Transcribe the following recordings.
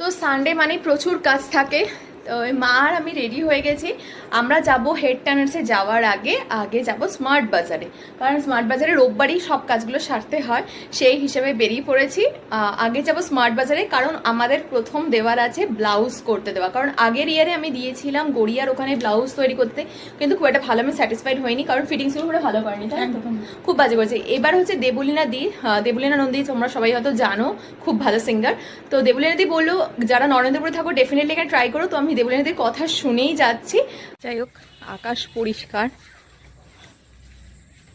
তো সানডে মানে প্রচুর কাজ থাকে। তো মা আর আমি রেডি হয়ে গেছি। আমরা যাব হেড টার্নার্সে যাওয়ার আগে যাব স্মার্ট বাজারে, কারণ স্মার্ট বাজারে রোববারই সব কাজগুলো সারতে হয়, সেই হিসেবে বেরিয়ে পড়েছি। আগে যাব স্মার্ট বাজারে, কারণ আমাদের প্রথম দেওয়ার আছে ব্লাউজ করতে দেওয়া। কারণ আগের ইয়ারে আমি দিয়েছিলাম গড়িয়ার ওখানে ব্লাউজ তৈরি করতে, কিন্তু খুব একটা ভালো আমি স্যাটিসফাইড হইনি, কারণ ফিটিংসগুলো করে ভালো করেনি, তাই খুব বাজে করেছে। এবার হচ্ছে দেবলীনা দি, দেবলীনা নন্দী তোমরা সবাই হয়তো জানো, খুব ভালো সিঙ্গার। তো দেবলীনা দি বললো যারা নরেন্দ্রপুরে থাকো ডেফিনেটলি এখানে ট্রাই করো। তো আমি দেবলীনা দির কথা শুনেই যাচ্ছি। যাই হোক, আকাশ পরিষ্কার।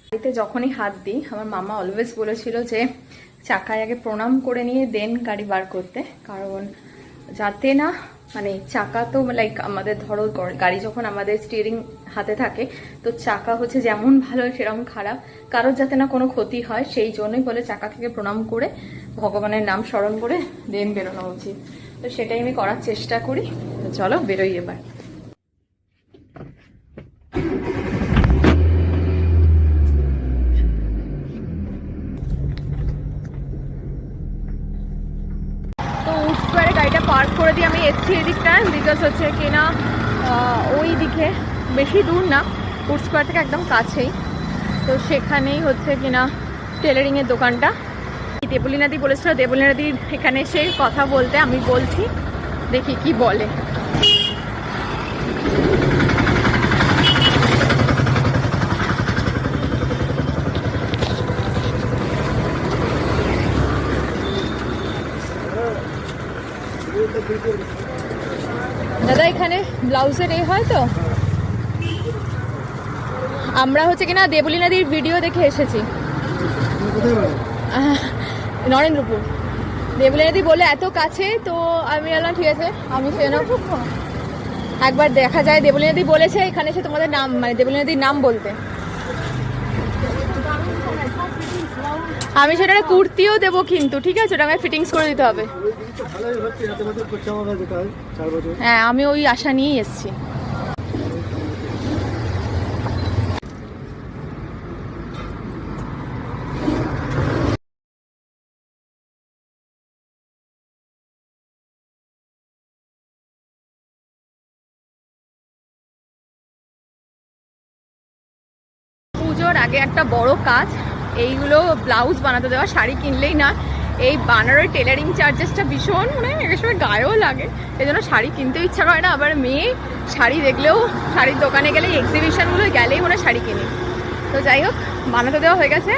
গাড়িতে যখনই হাত দিই, আমার মামা অলওয়েজ বলেছিল যে চাকায় আগে প্রণাম করে নিয়ে দেন গাড়ি বার করতে, কারণ যাতে না মানে চাকা তো লাইক আমাদের ধরো গাড়ি যখন আমাদের স্টিয়ারিং হাতে থাকে, তো চাকা হচ্ছে যেমন ভালো সেরকম খারাপ, কারোর যাতে না কোনো ক্ষতি হয়, সেই জন্যই বলে চাকা থেকে প্রণাম করে ভগবানের নাম স্মরণ করে দেন বেরোনো উচিত। তো সেটাই আমি করার চেষ্টা করি। তো চলো বেরোই এবার। তো উড স্কোয়ারে গাড়িটা পার্ক করে দিয়ে আমি এসছি এদিকটায়, বিকজ হচ্ছে কিনা ওই দিকে বেশি দূর না, উড স্কোয়ার থেকে একদম কাছেই। তো সেখানেই হচ্ছে কিনা টেলারিংয়ের দোকানটা। দেবলীনাদি বলেছিল দেবলীনাদির এখানে এসে কথা বলতে, আমি বলছি দেখি কি বলে। দাদা এখানে ব্লাউজের এ হয় তো? আমরা হচ্ছে কিনা দেবলীনাদির ভিডিও দেখে এসেছি, নরেন্দ্রপুর। দেবলীনাদি বলে এত কাছে, তো আমি বললাম ঠিক আছে আমি সেজন্য একবার দেখা যায়। দেবলীনাদি বলেছে এখানে এসে তোমাদের নাম মানে দেবলীনাদির নাম বলতে। আমি সেটা কুর্তিও দেবো কিন্তু, ঠিক আছে, ওটা আমায় ফিটিংস করে দিতে হবে। হ্যাঁ আমি ওই আশা নিয়েই এসছি। পুজোর আগে একটা বড় কাজ, এইগুলো ব্লাউজ বানাতে দেওয়া। শাড়ি কিনলেই না, এই বানানোর টেলারিং চার্জেসটা ভীষণ মানে এক সময় গায়েও লাগে, এই জন্য শাড়ি কিনতেও ইচ্ছা করে না। আবার মেয়ে শাড়ি দেখলেও, শাড়ির দোকানে গেলে এক্সিবিশনগুলো গেলেই মনে শাড়ি কিনি। তো যাই হোক, বানাতে দেওয়া হয়ে গেছে।